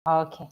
Okay.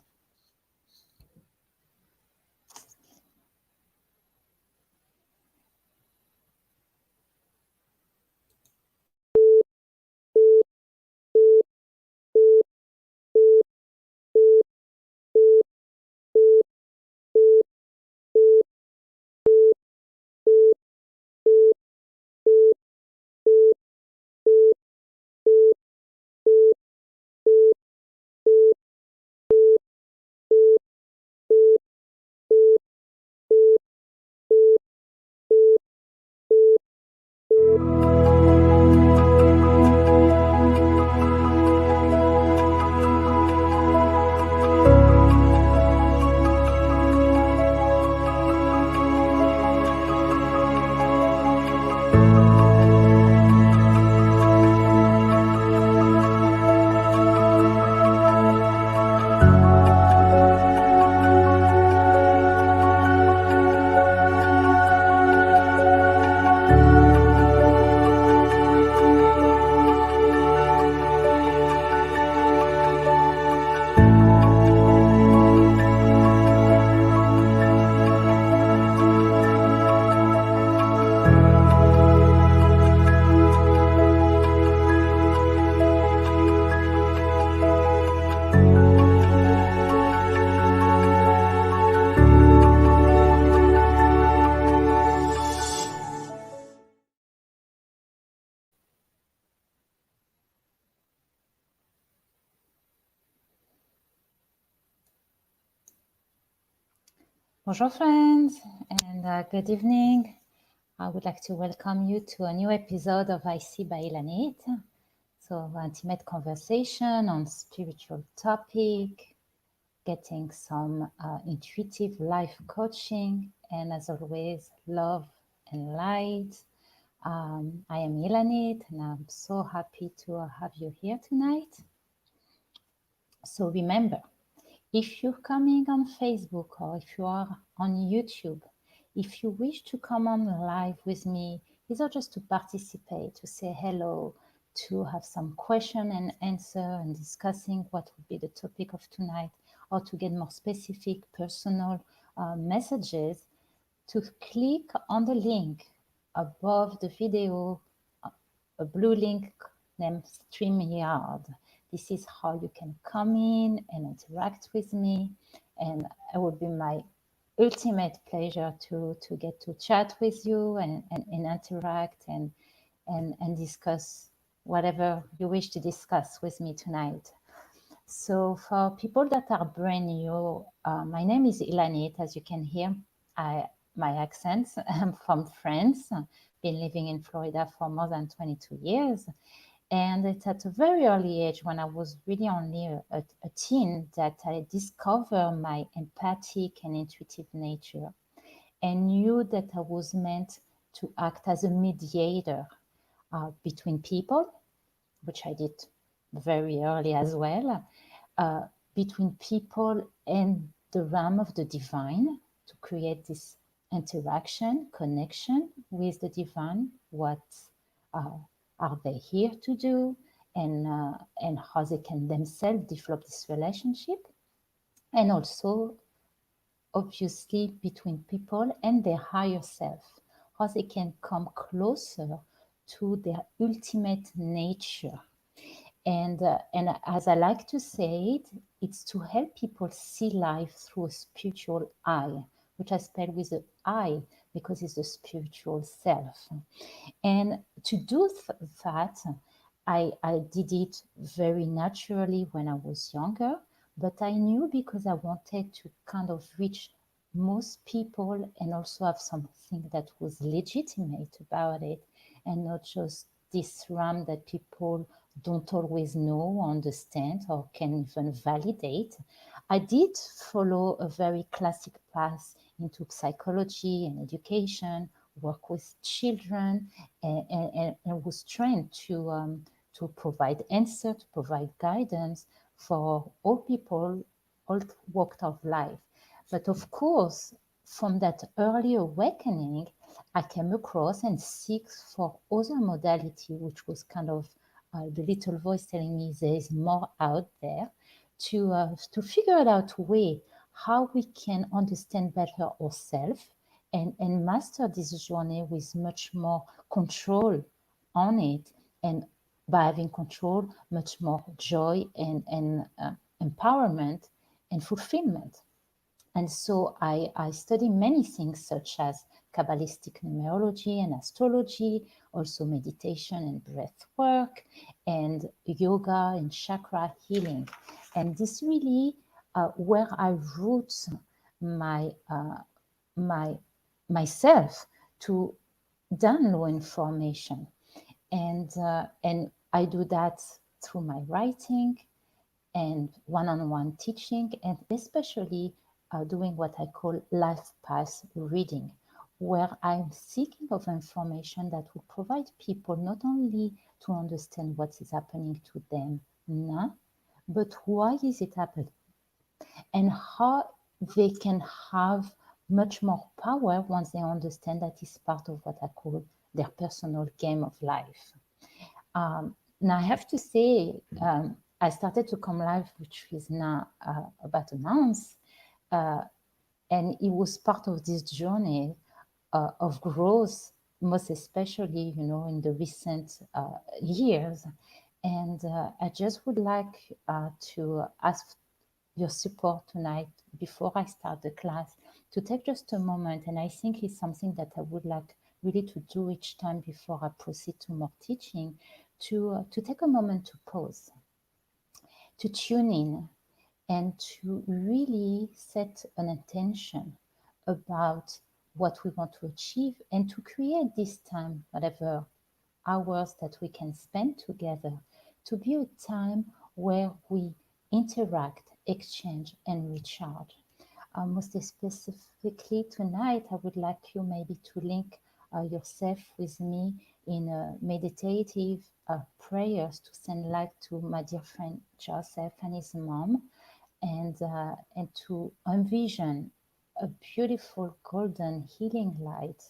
Bonjour, friends, and good evening. I would like to welcome you to a new episode of I See by Ilanit. So, intimate conversation on spiritual topic, getting some intuitive life coaching, and as always, love and light. I am Ilanit, and I'm so happy to have you here tonight. So remember, if you're coming on Facebook or if you are on YouTube, if you wish to come on live with me, either just to participate, to say hello, to have some question and answer and discussing what would be the topic of tonight, or to get more specific personal messages, to click on the link above the video, a blue link named StreamYard. This is how you can come in and interact with me, and it would be my ultimate pleasure to get to chat with you and interact and discuss whatever you wish to discuss with me tonight. So for people that are brand new, my name is Ilanit. As you can hear, my accent. I'm from France. Been living in Florida for more than 22 years. And it's at a very early age, when I was really only a teen, that I discovered my empathic and intuitive nature and knew that I was meant to act as a mediator between people, which I did very early as well, uh, between people and the realm of the divine, to create this interaction, connection with the divine. What uh, are they here to do, and how they can themselves develop this relationship, and also obviously between people and their higher self, how they can come closer to their ultimate nature. And as I like to say it, it's to help people see life through a spiritual eye, which I spell with the I because it's the spiritual self. And to do that, I did it very naturally when I was younger, but I knew, because I wanted to kind of reach most people and also have something that was legitimate about it, and not just this realm that people don't always know or understand or can even validate. I did follow a very classic path into psychology and education, work with children, and was trained to provide answer, to provide guidance for all people, all walks of life. But of course, from that early awakening, I came across and seek for other modality, which was kind of the little voice telling me there is more out there, to figure out a way how we can understand better ourselves and master this journey with much more control on it, and by having control, much more joy and empowerment and fulfillment. And so I study many things such as Kabbalistic numerology and astrology, also meditation and breath work, and yoga and chakra healing. And this really where I root my my myself to download information, and I do that through my writing and one-on-one teaching, and especially doing what I call life path reading, where I'm seeking of information that will provide people not only to understand what is happening to them now, but why is it happening and how they can have much more power once they understand that it's part of what I call their personal game of life. Now I have to say, I started to come live, which is now about a month, and it was part of this journey of growth, most especially, in the recent years. And I just would like to ask your support tonight before I start the class to take just a moment. And I think it's something that I would like really to do each time before I proceed to more teaching, to take a moment to pause, to tune in, and to really set an intention about what we want to achieve, and to create this time, whatever hours that we can spend together, to be a time where we interact, exchange, and recharge. Most specifically tonight, I would like you maybe to link yourself with me in a meditative prayers to send light to my dear friend Joseph and his mom, and to envision a beautiful golden healing light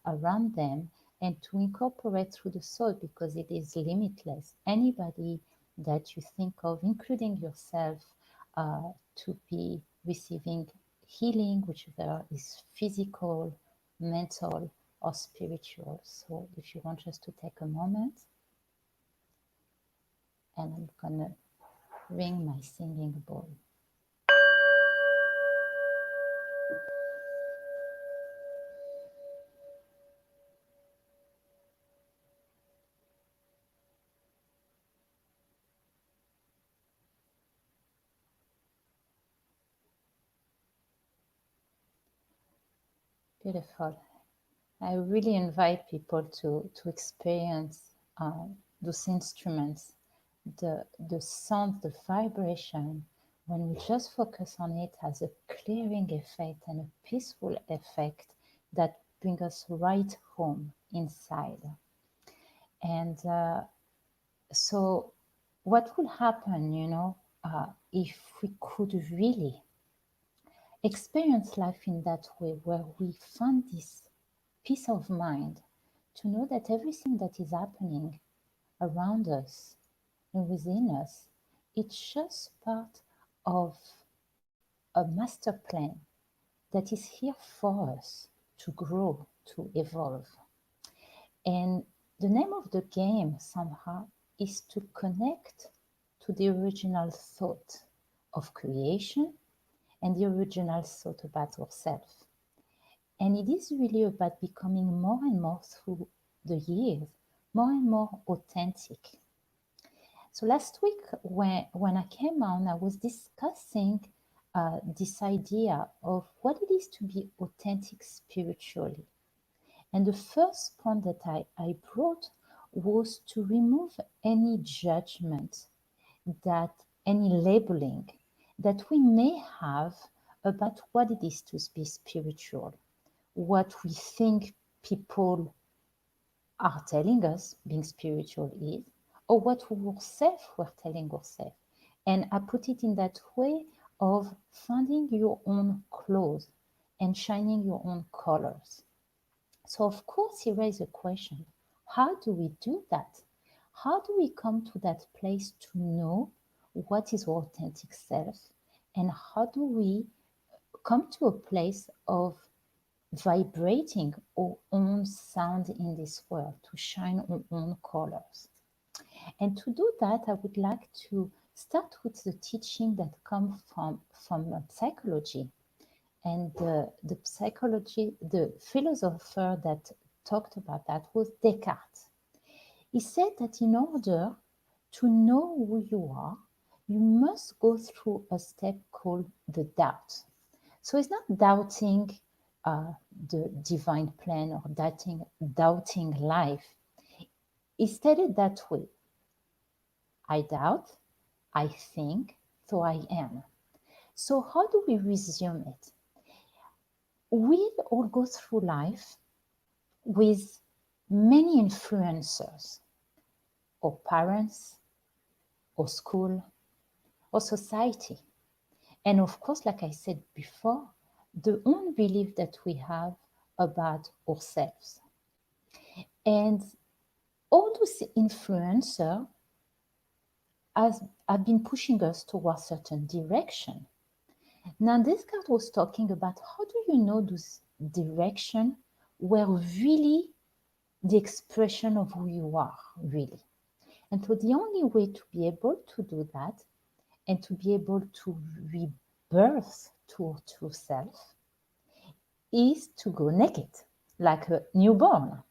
around them, and to incorporate through the soul, because it is limitless. Anybody that you think of, including yourself, to be receiving healing, whichever is physical, mental, or spiritual. So if you want just to take a moment, and I'm gonna ring my singing bowl. Beautiful. I really invite people to experience those instruments, the sound, the vibration. When we just focus on it, has a clearing effect and a peaceful effect that brings us right home inside. And so, what would happen, if we could really experience life in that way, where we find this peace of mind to know that everything that is happening around us and within us, it's just part of a master plan that is here for us to grow, to evolve. And the name of the game somehow is to connect to the original thought of creation and the original thought about ourselves. And it is really about becoming more and more through the years, more and more authentic. So last week, when I came on, I was discussing this idea of what it is to be authentic spiritually. And the first point that I brought was to remove any judgment, that any labeling that we may have about what it is to be spiritual, what we think people are telling us being spiritual is, or what we ourselves were telling ourselves. And I put it in that way of finding your own clothes and shining your own colors. So of course he raised a question: how do we do that? How do we come to that place to know what is our authentic self, and how do we come to a place of vibrating our own sound in this world, to shine our own colors. And to do that, I would like to start with the teaching that come from psychology. And the philosopher that talked about that was Descartes. He said that in order to know who you are, you must go through a step called the doubt. So it's not doubting the divine plan or doubting life. He stated that way: I doubt, I think, so I am. So how do we resume it? We all go through life with many influencers, or parents, or school, or society. And of course, like I said before, the own belief that we have about ourselves. And all those influencers have been pushing us towards a certain direction. Now, Descartes was talking about how do you know those direction were really the expression of who you are, really. And so the only way to be able to do that and to be able to rebirth to our true self is to go naked, like a newborn.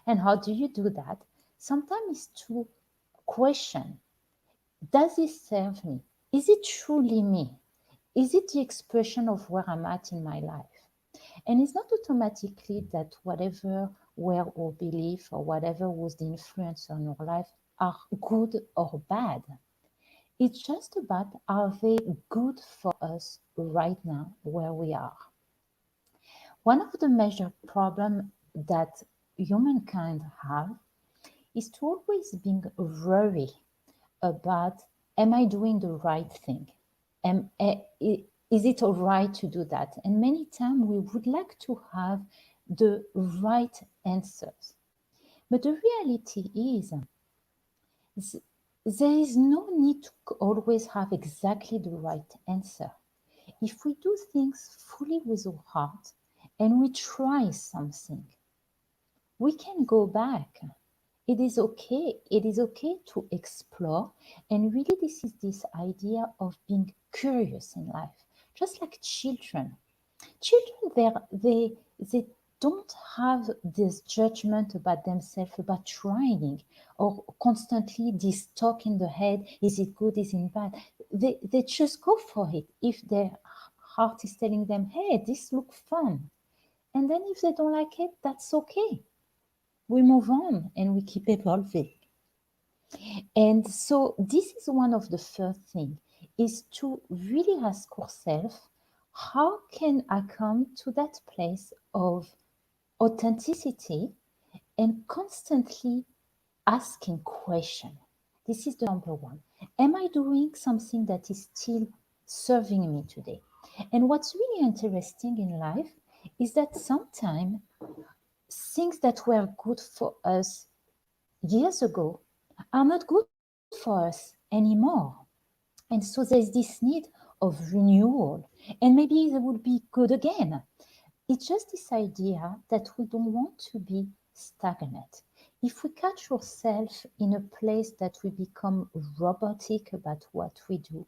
And how do you do that? Sometimes it's to question, does it serve me? Is it truly me? Is it the expression of where I'm at in my life? And it's not automatically that whatever were our belief or whatever was the influence on our life are good or bad. It's just about, are they good for us right now where we are? One of the major problems that humankind have is to always being worried about, am I doing the right thing? Is it all right to do that? And many times we would like to have the right answers. But the reality is, there is no need to always have exactly the right answer. If we do things fully with our heart and we try something, we can go back. It is okay. It is okay to explore. And really, this is this idea of being curious in life, just like children. Children, they don't have this judgment about themselves, about trying, or constantly this talk in the head: is it good, is it bad? They just go for it. If their heart is telling them, hey, this looks fun. And then if they don't like it, that's okay. We move on and we keep evolving. And so this is one of the first things, is to really ask ourselves, how can I come to that place of authenticity and constantly asking questions? This is the number one. Am I doing something that is still serving me today? And what's really interesting in life is that sometimes things that were good for us years ago are not good for us anymore. And so there's this need of renewal, and maybe they would be good again. It's just this idea that we don't want to be stagnant. If we catch ourselves in a place that we become robotic about what we do,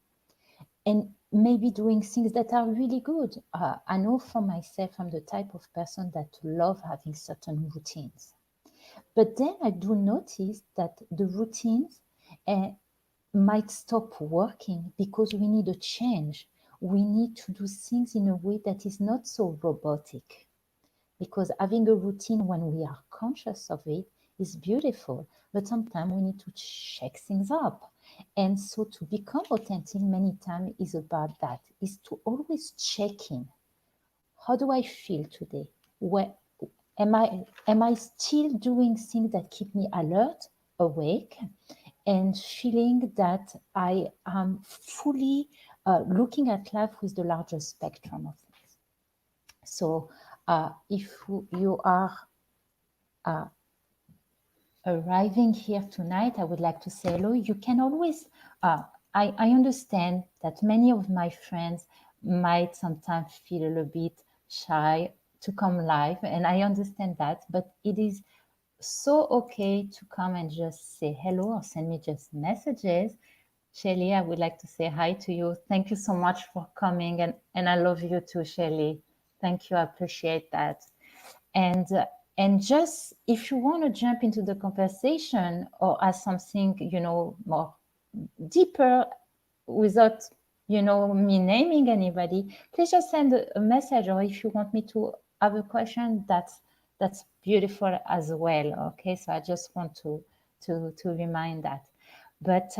and maybe doing things that are really good. I know for myself, I'm the type of person that love having certain routines. But then I do notice that the routines uh, might stop working because we need a change. We need to do things in a way that is not so robotic. Because having a routine when we are conscious of it is beautiful, but sometimes we need to shake things up. And so to become authentic many times is about that, is to always check in. How do I feel today? Where am I still doing things that keep me alert, awake, and feeling that I am fully looking at life with the larger spectrum of things? So if you are uh, arriving here tonight, I would like to say hello. You can always I understand that many of my friends might sometimes feel a little bit shy to come live, and I understand that, but it is so okay to come and just say hello or send me just messages. Shelly, I would like to say hi to you. Thank you so much for coming, and I love you too, Shelly. Thank you, I appreciate that. And and just if you want to jump into the conversation or ask something, more deeper without me naming anybody, please just send a message, or if you want me to have a question, that's beautiful as well. Okay, so I just want to remind that. But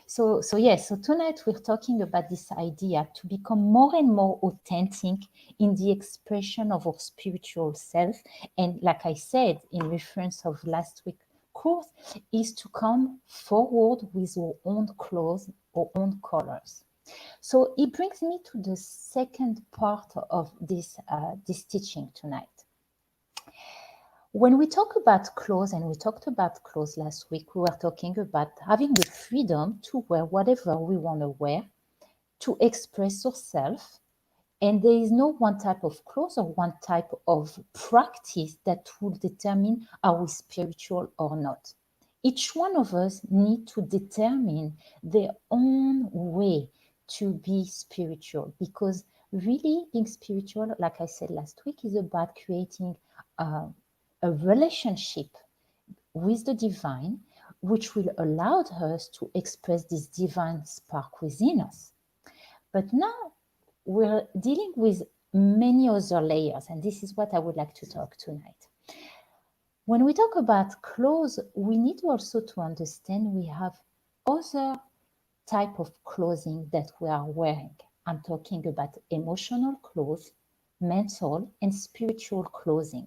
so yes, so tonight we're talking about this idea to become more and more authentic in the expression of our spiritual self, and like I said in reference of last week course, is to come forward with our own clothes, our own colors. So it brings me to the second part of this teaching tonight. When we talk about clothes, and we talked about clothes last week, we were talking about having the freedom to wear whatever we want to wear, to express ourselves. And there is no one type of clothes or one type of practice that will determine are we spiritual or not. Each one of us need to determine their own way to be spiritual, because really being spiritual, like I said last week, is about creating a relationship with the divine, which will allow us to express this divine spark within us. But now we're dealing with many other layers, and this is what I would like to talk tonight. When we talk about clothes, we need also to understand we have other type of clothing that we are wearing. I'm talking about emotional clothes, mental and spiritual clothing.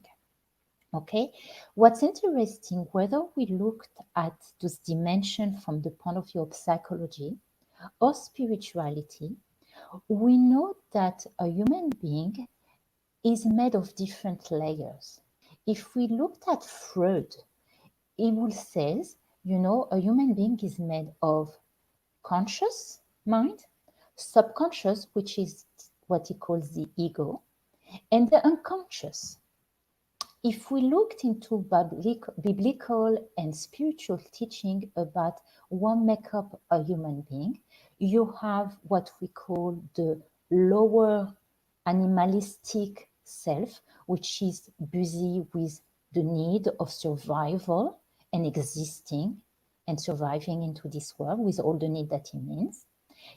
Okay, what's interesting, whether we looked at this dimension from the point of view of psychology or spirituality, we know that a human being is made of different layers. If we looked at Freud, he will say, a human being is made of conscious mind, subconscious, which is what he calls the ego, and the unconscious. If we looked into biblical and spiritual teaching about what makes up a human being, you have what we call the lower animalistic self, which is busy with the need of survival and existing and surviving into this world with all the need that it means.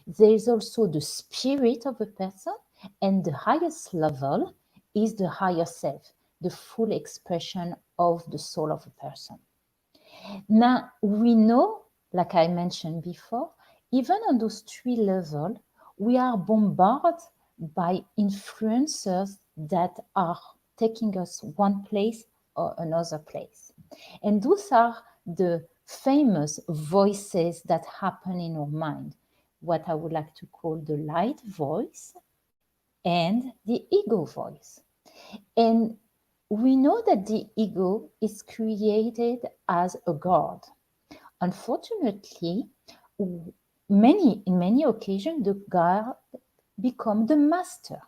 There is also the spirit of a person, and the highest level is the higher self, the full expression of the soul of a person. Now, we know, like I mentioned before, even on those three levels, we are bombarded by influencers that are taking us one place or another place. And those are the famous voices that happen in our mind, what I would like to call the light voice and the ego voice. And we know that the ego is created as a god. Unfortunately, in many occasions, the god become the master.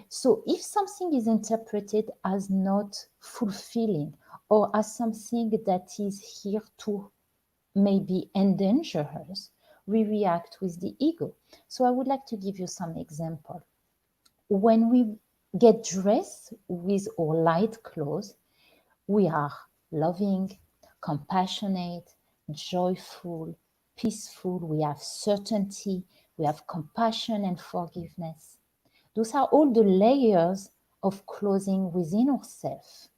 So if something is interpreted as not fulfilling or as something that is here to maybe endanger us, we react with the ego. So I would like to give you some example. When we get dressed with our light clothes, we are loving, compassionate, joyful, peaceful. We have certainty, we have compassion and forgiveness. Those are all the layers of clothing within ourselves.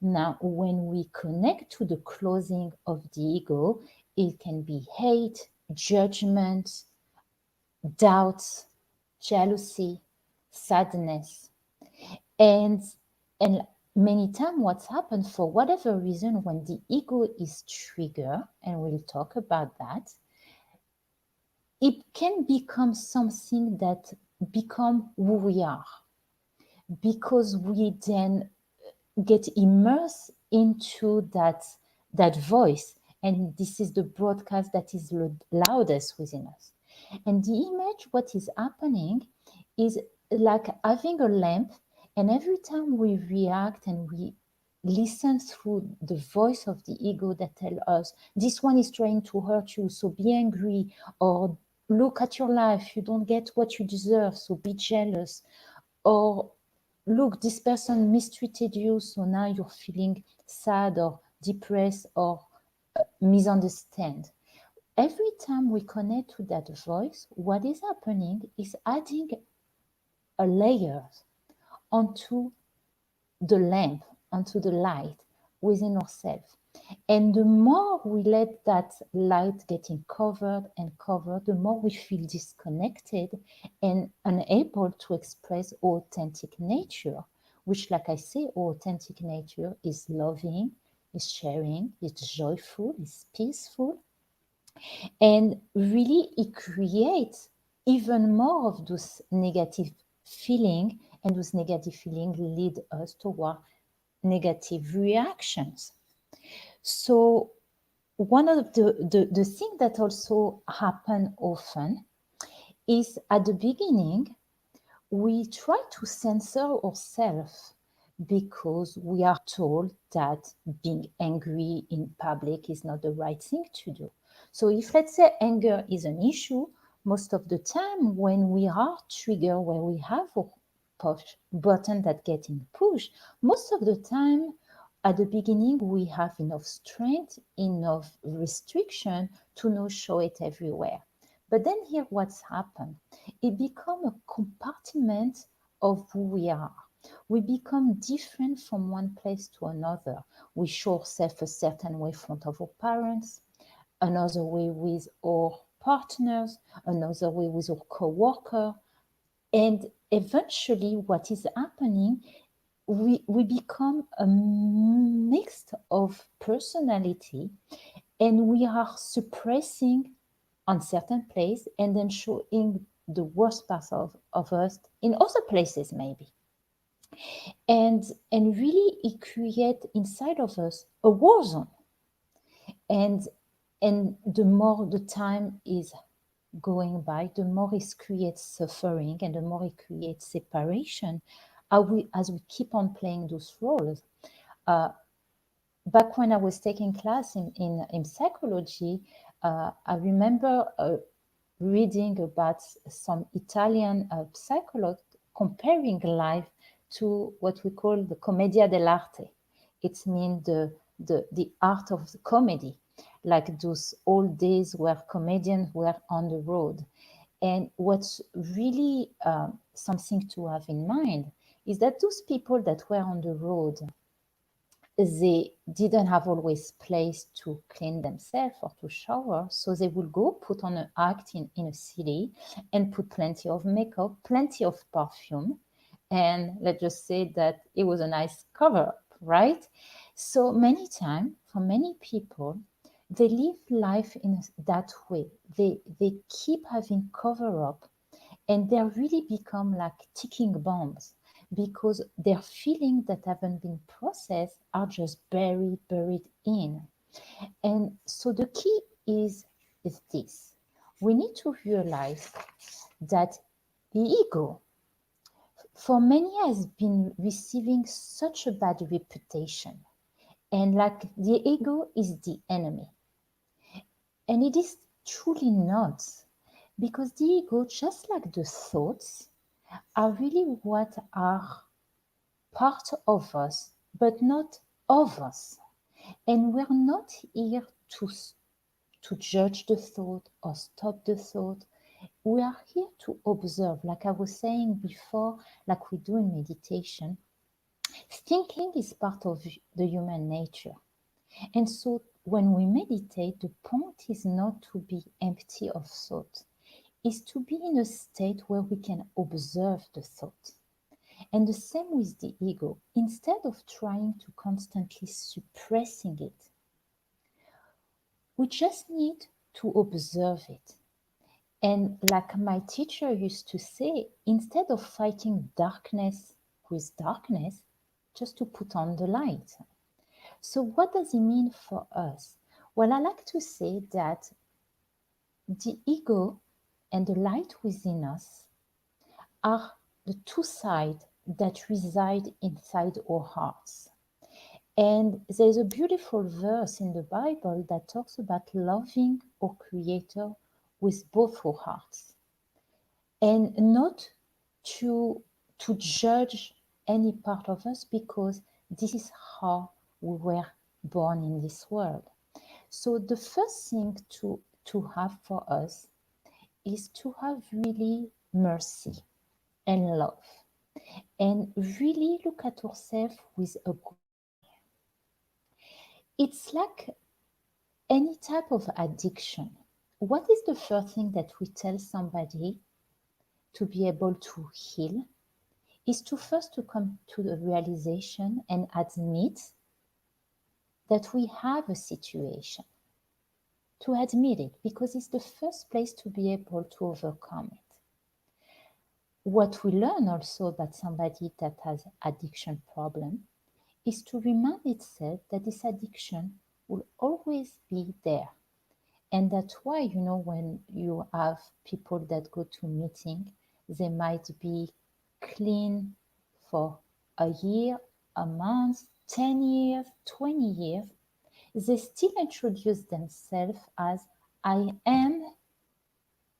Now, when we connect to the clothing of the ego, it can be hate, judgment, doubt, jealousy, sadness. And many times what's happened, for whatever reason, when the ego is triggered, and we'll talk about that, it can become something that become who we are, because we then get immersed into that voice, And this is the broadcast that is loudest within us. And the image, what is happening is like having a lamp, and every time we react and we listen through the voice of the ego that tell us this one is trying to hurt you, so be angry, or look at your life, you don't get what you deserve, so be jealous, or look, this person mistreated you, so now you're feeling sad or depressed or misunderstand. Every time we connect to that voice, what is happening is adding a layer onto the lamp, onto the light within ourselves. And the more we let that light getting covered and covered, the more we feel disconnected and unable to express authentic nature, which, like I say, authentic nature is loving, is sharing, is joyful, is peaceful. And really, it creates even more of those negative feeling, and those negative feelings lead us toward negative reactions. So one of the thing that also happen often is at the beginning, we try to censor ourselves because we are told that being angry in public is not the right thing to do. So if, let's say, anger is an issue, most of the time when we are triggered, where we have a push button that getting pushed, most of the time at the beginning we have enough strength, enough restriction to not show it everywhere. But then here what's happened, it become a compartment of who we are. We become different from one place to another. We show ourselves a certain way in front of our parents, another way with our partners, another way with our co-worker. And eventually what is happening, we become a mix of personality, and we are suppressing on certain place and then showing the worst parts of us in other places maybe. And really it creates inside of us a war zone. And the more the time is going by, the more it creates suffering, and the more it creates separation as we keep on playing those roles. uh, Back when I was taking class in psychology, I remember reading about some Italian psychologue comparing life to what we call the commedia dell'arte. It means the art of the comedy, like those old days where comedians were on the road. And what's really something to have in mind is that those people that were on the road, they didn't have always place to clean themselves or to shower, so they would go put on an act in a city and put plenty of makeup, plenty of perfume, and let's just say that it was a nice cover up, right? So many times, for many people, they live life in that way. They keep having cover up, and they really become like ticking bombs because their feelings that haven't been processed are just buried in. And so the key is this: we need to realize that the ego for many has been receiving such a bad reputation, and like the ego is the enemy. And it is truly not, because the ego, just like the thoughts, are really what are part of us, but not of us. And we're not here to judge the thought or stop the thought. We are here to observe, like I was saying before, like we do in meditation. Thinking is part of the human nature. And so when we meditate, the point is not to be empty of thought, is to be in a state where we can observe the thought. And the same with the ego. Instead of trying to constantly suppressing it, we just need to observe it. And like my teacher used to say, instead of fighting darkness with darkness, just to put on the light. So what does it mean for us? Well, I like to say that the ego and the light within us are the two sides that reside inside our hearts. And there's a beautiful verse in the Bible that talks about loving our Creator with both our hearts and not to, to judge any part of us because this is how we were born in this world. So the first thing to have for us is to have really mercy and love and really look at ourselves with a good eye. It's like any type of addiction. What is the first thing that we tell somebody to be able to heal? Is to first to come to the realization and admit that we have a situation. To admit it, because it's the first place to be able to overcome it. What we learn also about somebody that has addiction problem is to remind itself that this addiction will always be there. And that's why, when you have people that go to meeting, they might be clean for a year, a month, 10 years, 20 years. They still introduce themselves as I am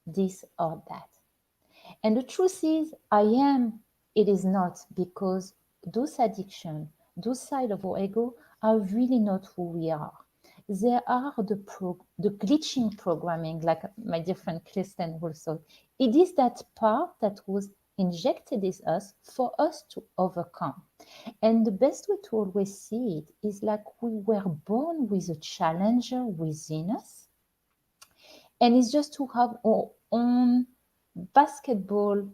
this or that. And the truth is, I am, it is not, because those addictions, those side of our ego are really not who we are. They are the glitching programming, like my dear friend Kristen also. It is that part that was injected in us for us to overcome. And the best way to always see it is like we were born with a challenger within us, and it's just to have our own basketball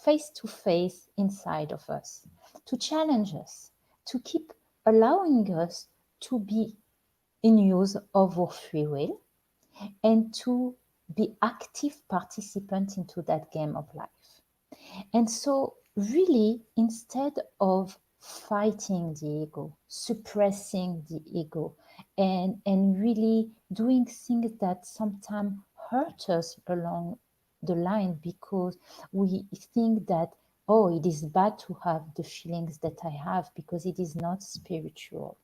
face to face inside of us, to challenge us, to keep allowing us to be in use of our free will and to be active participant into that game of life. And so, really, instead of fighting the ego, suppressing the ego, and really doing things that sometimes hurt us along the line because we think that, oh, it is bad to have the feelings that I have because it is not spiritual,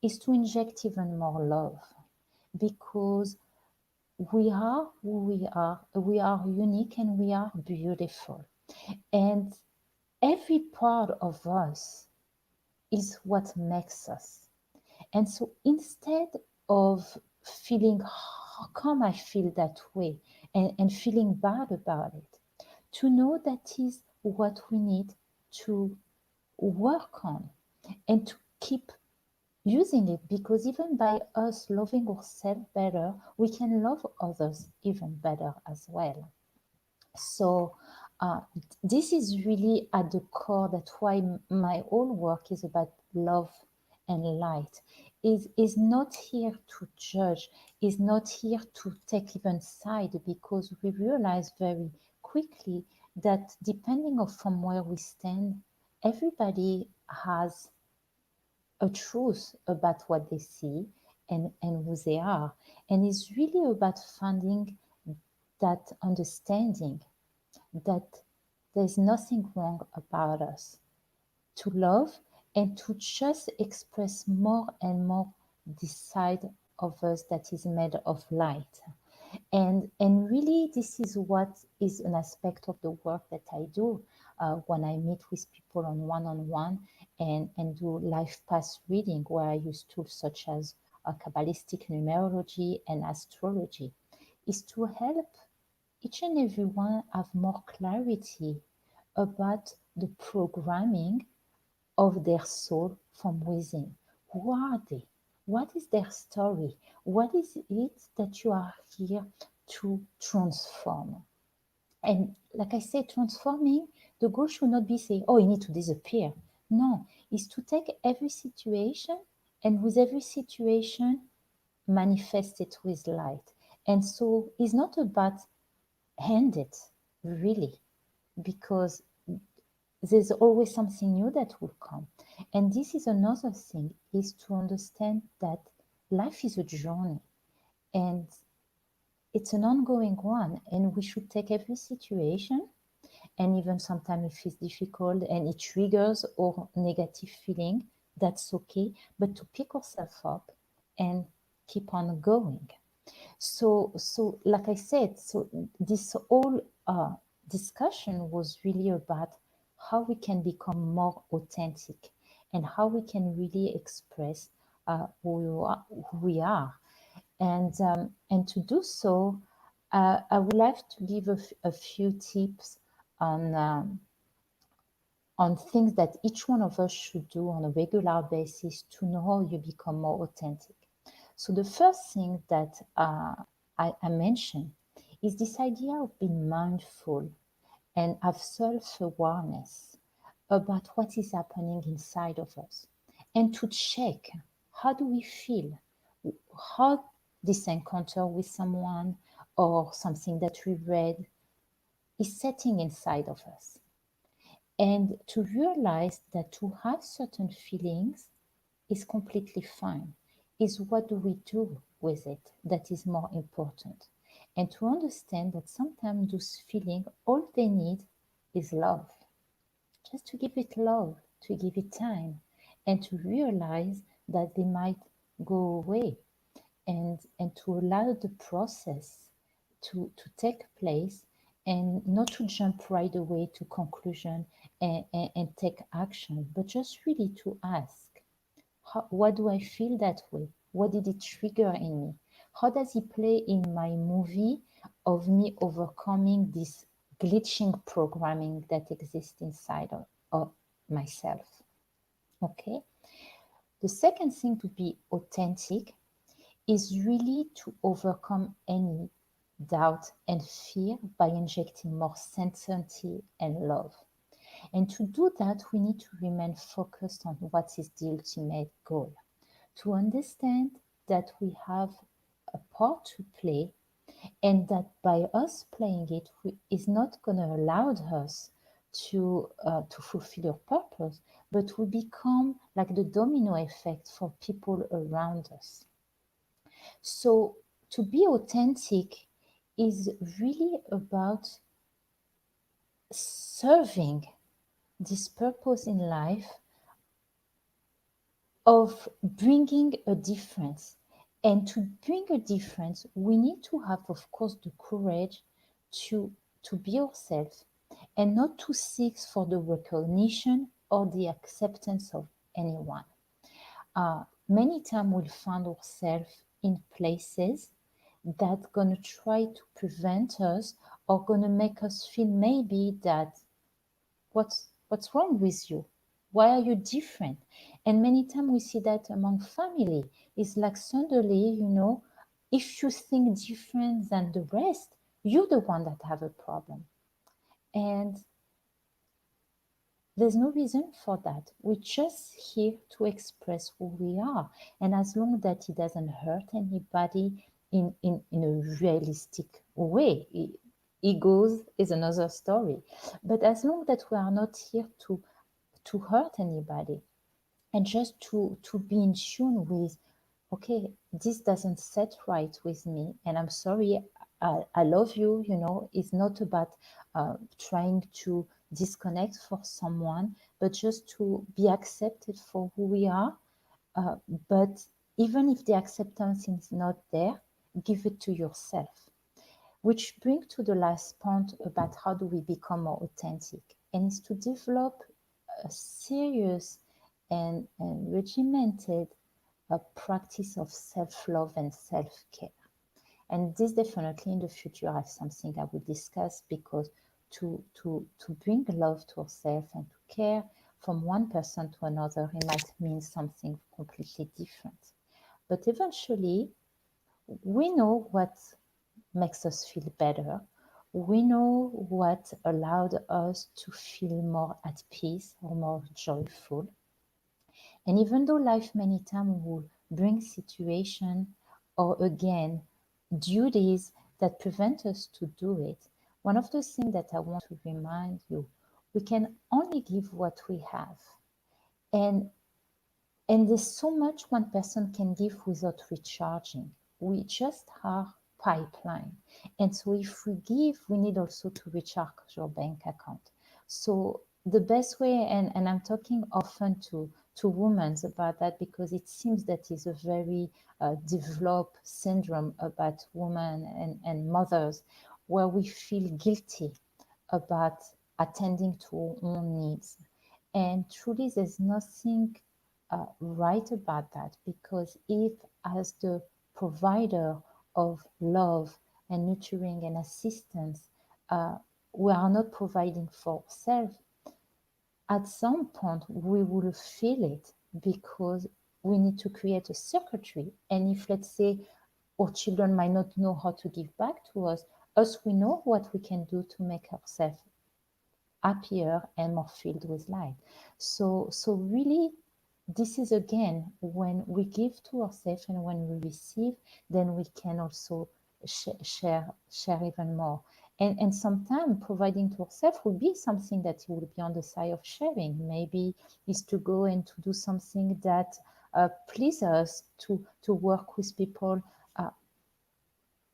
is to inject even more love because we are who we are unique and we are beautiful. And every part of us is what makes us. And so instead of feeling, how come I feel that way, and feeling bad about it, to know that is what we need to work on and to keep using it, because even by us loving ourselves better, we can love others even better as well. So uh, this is really at the core. That's why my whole work is about love and light. Is not here to judge, is not here to take even side, because we realize very quickly that depending on from where we stand, everybody has a truth about what they see and who they are. And it's really about finding that understanding that there's nothing wrong about us, to love and to just express more and more this side of us that is made of light. And really, this is what is an aspect of the work that I do when I meet with people on one and do life path reading, where I use tools such as Kabbalistic numerology and astrology, is to help each and every one have more clarity about the programming of their soul from within. Who are they? What is their story? What is it that you are here to transform? And like I said, transforming, the goal should not be saying, oh, you need to disappear. No, it's to take every situation and with every situation, manifest it with light. And so it's not about hand it, really, because there's always something new that will come. And this is another thing, is to understand that life is a journey. And it's an ongoing one, and we should take every situation, and even sometimes if it's difficult and it triggers our negative feeling, that's okay, but to pick ourselves up and keep on going. So like I said, so this whole discussion was really about how we can become more authentic and how we can really express who we are. And to do so, I would like to give a few tips on things that each one of us should do on a regular basis to know how you become more authentic. So the first thing that I mentioned is this idea of being mindful and have self-awareness about what is happening inside of us, and to check how do we feel, how this encounter with someone or something that we read is setting inside of us, and to realize that to have certain feelings is completely fine. Is what do we do with it that is more important. And to understand that sometimes those feelings, all they need is love. Just to give it love, to give it time, and to realize that they might go away, and to allow the process to take place, and not to jump right away to conclusion and take action, but just really to ask, why do I feel that way? What did it trigger in me? How does it play in my movie of me overcoming this glitching programming that exists inside of myself? Okay. The second thing to be authentic is really to overcome any doubt and fear by injecting more certainty and love. And to do that, we need to remain focused on what is the ultimate goal. To understand that we have a part to play, and that by us playing it is not going to allow us to fulfill our purpose, but we become like the domino effect for people around us. So to be authentic is really about serving this purpose in life of bringing a difference. And to bring a difference, we need to have, of course, the courage to, to be ourselves and not to seek for the recognition or the acceptance of anyone. Many times we'll find ourselves in places that gonna try to prevent us or gonna make us feel maybe that what's wrong with you? Why are you different? And many times we see that among family. It's like suddenly, if you think different than the rest, you're the one that have a problem. And there's no reason for that. We're just here to express who we are. And as long that it doesn't hurt anybody in a realistic way, egos is another story. But as long that we are not here to hurt anybody, and just to be in tune with, okay, this doesn't set right with me, and I'm sorry, I love you, it's not about trying to disconnect for someone, but just to be accepted for who we are. But even if the acceptance is not there, give it to yourself. Which brings to the last point about how do we become more authentic, and is to develop a serious and regimented practice of self-love and self-care. And this definitely in the future is something I will discuss, because to bring love to ourselves and to care from one person to another, it might mean something completely different. But eventually, we know what makes us feel better. We know what allowed us to feel more at peace or more joyful. And even though life many times will bring situation or again duties that prevent us to do it, one of the things that I want to remind you, we can only give what we have. And there's so much one person can give without recharging. we just are pipeline. And so if we give, we need also to recharge your bank account. So the best way, and I'm talking often to women about that, because it seems that is a very developed syndrome about women and mothers, where we feel guilty about attending to our own needs. And truly, there's nothing right about that, because if, as the provider of love and nurturing and assistance, we are not providing for ourselves, at some point we will feel it, because we need to create a circuitry. And if, let's say, our children might not know how to give back to us, we know what we can do to make ourselves happier and more filled with light. So really, this is again, when we give to ourselves and when we receive, then we can also share even more. And sometimes providing to ourselves will be something that will be on the side of sharing. Maybe is to go and to do something that pleases us, to work with people,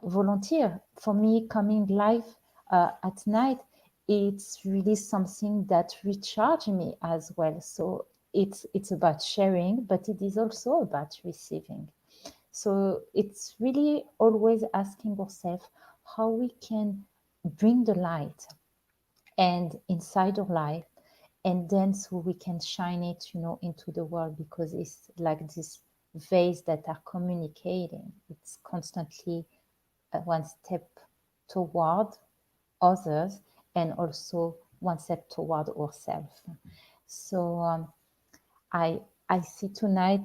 volunteer. For me, coming live at night, it's really something that recharges me as well. So it's about sharing, but it is also about receiving. So it's really always asking ourselves how we can bring the light and inside our life, and then so we can shine it, into the world, because it's like this vase that are communicating. It's constantly one step toward others, and also one step toward ourselves. So I see tonight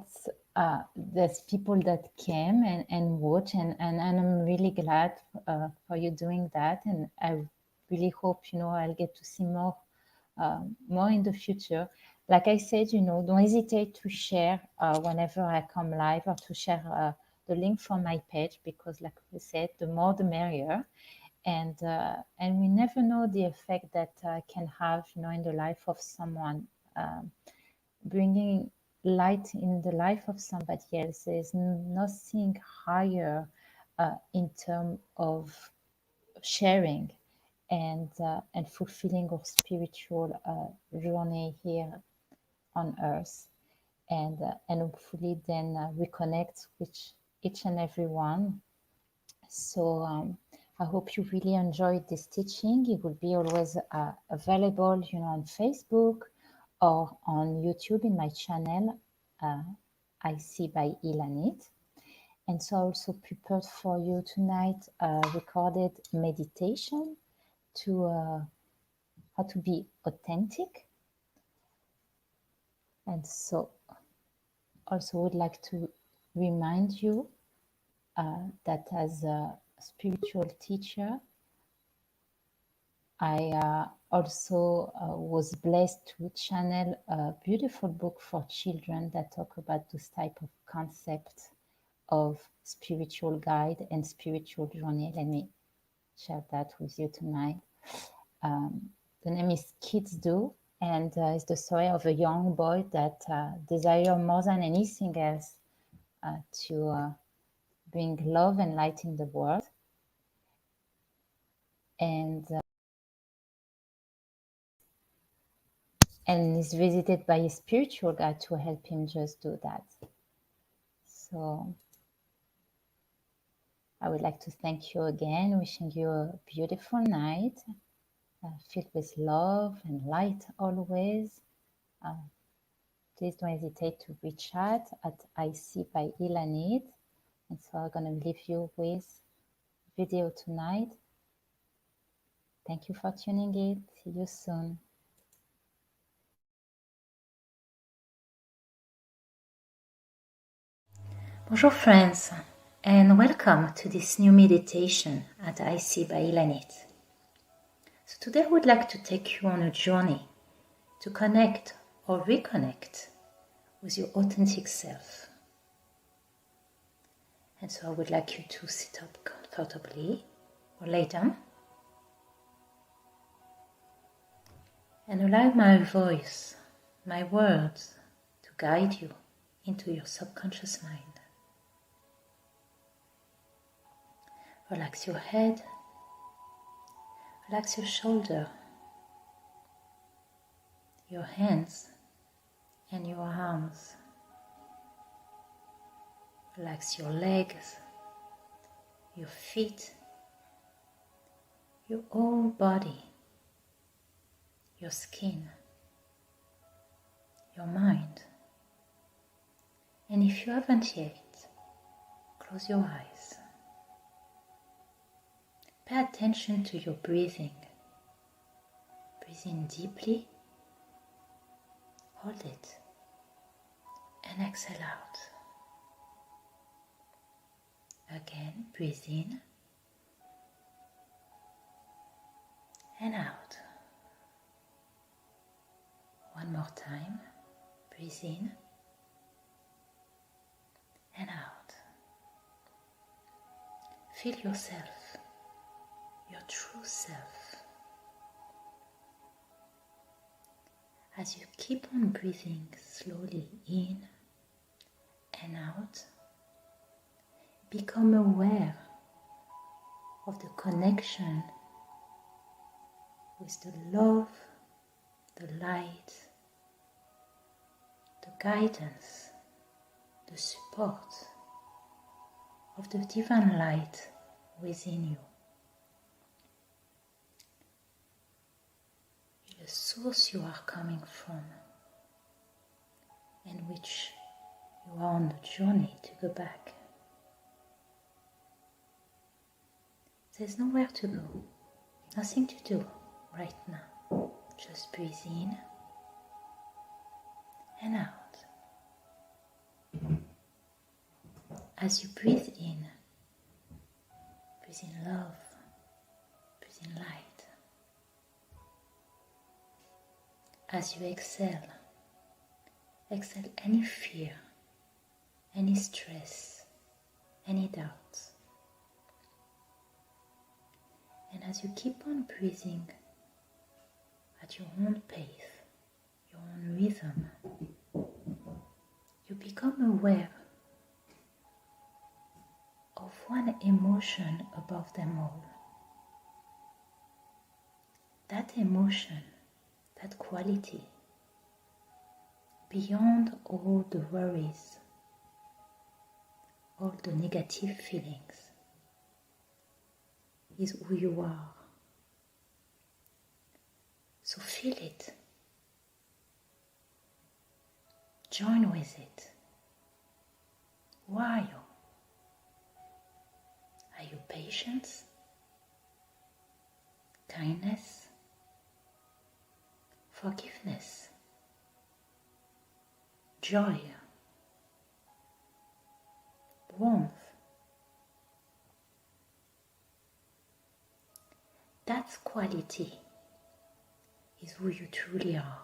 there's people that came and watch, and I'm really glad for you doing that, and I really hope I'll get to see more in the future. Like I said, don't hesitate to share whenever I come live, or to share the link from my page, because like we said, the more the merrier. And we never know the effect that can have in the life of someone. Bringing light in the life of somebody else, there's nothing higher in terms of sharing and fulfilling our spiritual journey here on earth, and hopefully then reconnect with each and every one. So I hope you really enjoyed this teaching. It will be always available, on Facebook or on YouTube in my channel, I See by Ilanit. And so I also prepared for you tonight a recorded meditation to how to be authentic. And so also would like to remind you that as a spiritual teacher, I also was blessed to channel a beautiful book for children that talk about this type of concept of spiritual guide and spiritual journey. Let me share that with you tonight. The name is Kids Do, and it's the story of a young boy that desires more than anything else to bring love and light in the world. And is visited by a spiritual guide to help him just do that. So I would like to thank you again, wishing you a beautiful night, filled with love and light always. Please don't hesitate to reach out at I See by Ilanit. And so I'm going to leave you with video tonight. Thank you for tuning in. See you soon. Bonjour friends, and welcome to this new meditation at I See by Ilanit. So today I would like to take you on a journey to connect or reconnect with your authentic self. And so I would like you to sit up comfortably or lay down and allow my voice, my words, to guide you into your subconscious mind. Relax your head, relax your shoulder, your hands and your arms. Relax your legs, your feet, your whole body, your skin, your mind. And if you haven't yet, close your eyes. Pay attention to your breathing. Breathe in deeply, hold it, and exhale out. Again, breathe in and out. One more time, breathe in and out. Feel yourself, your true self. As you keep on breathing slowly in and out, become aware of the connection with the love, the light, the guidance, the support of the divine light within you. The source you are coming from, and which you are on the journey to go back. There's nowhere to go, nothing to do right now. Just breathe in and out. As you breathe in love, breathe in light. As you exhale any fear, any stress, any doubts. And as you keep on breathing at your own pace, your own rhythm, you become aware of one emotion above them all. That emotion, that quality, beyond all the worries, all the negative feelings, is who you are. So feel it. Join with it. Who are you? Are you patience? Kindness? Forgiveness? Joy? Warmth? That quality is who you truly are.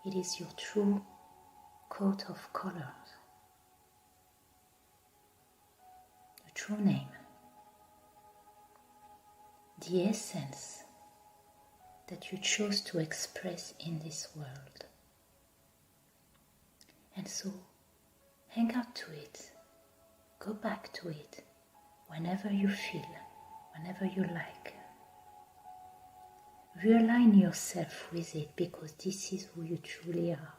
It is your true coat of colors, your true name, the essence that you chose to express in this world. And so, hang out to it, go back to it whenever you feel, whenever you like. Realign yourself with it, because this is who you truly are.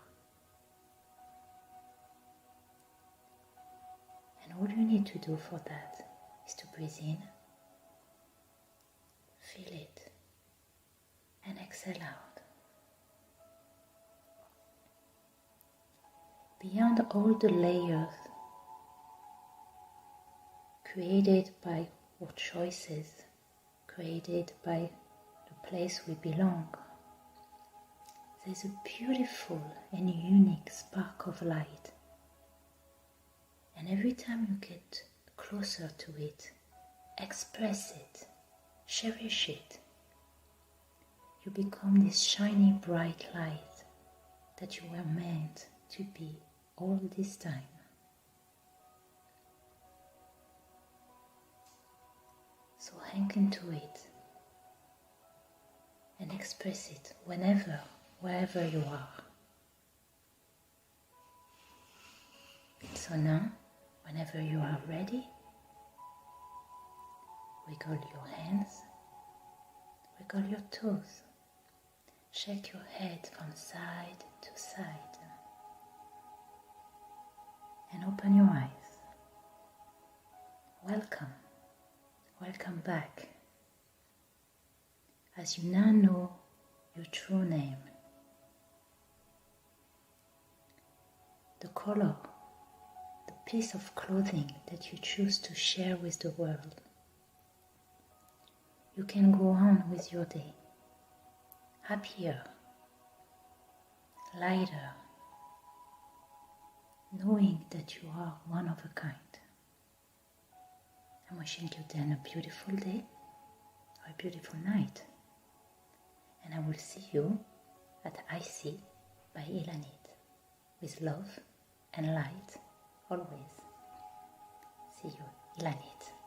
And all you need to do for that is to breathe in, feel it, and exhale out. Beyond all the layers created by our choices, created by the place we belong, there's a beautiful and unique spark of light. And every time you get closer to it, express it, cherish it, you become this shiny bright light that you were meant to be all this time. So hang into it and express it whenever, wherever you are. So now, whenever you are ready, Wiggle your hands, wiggle your toes, shake your head from side to side, and open your eyes. Welcome, welcome back. As you now know your true name, the color, the piece of clothing that you choose to share with the world, you can go on with your day, happier, lighter, knowing that you are one of a kind. I'm wishing you then a beautiful day or a beautiful night. And I will see you at IC by Ilanit with love and light always. See you, Ilanit.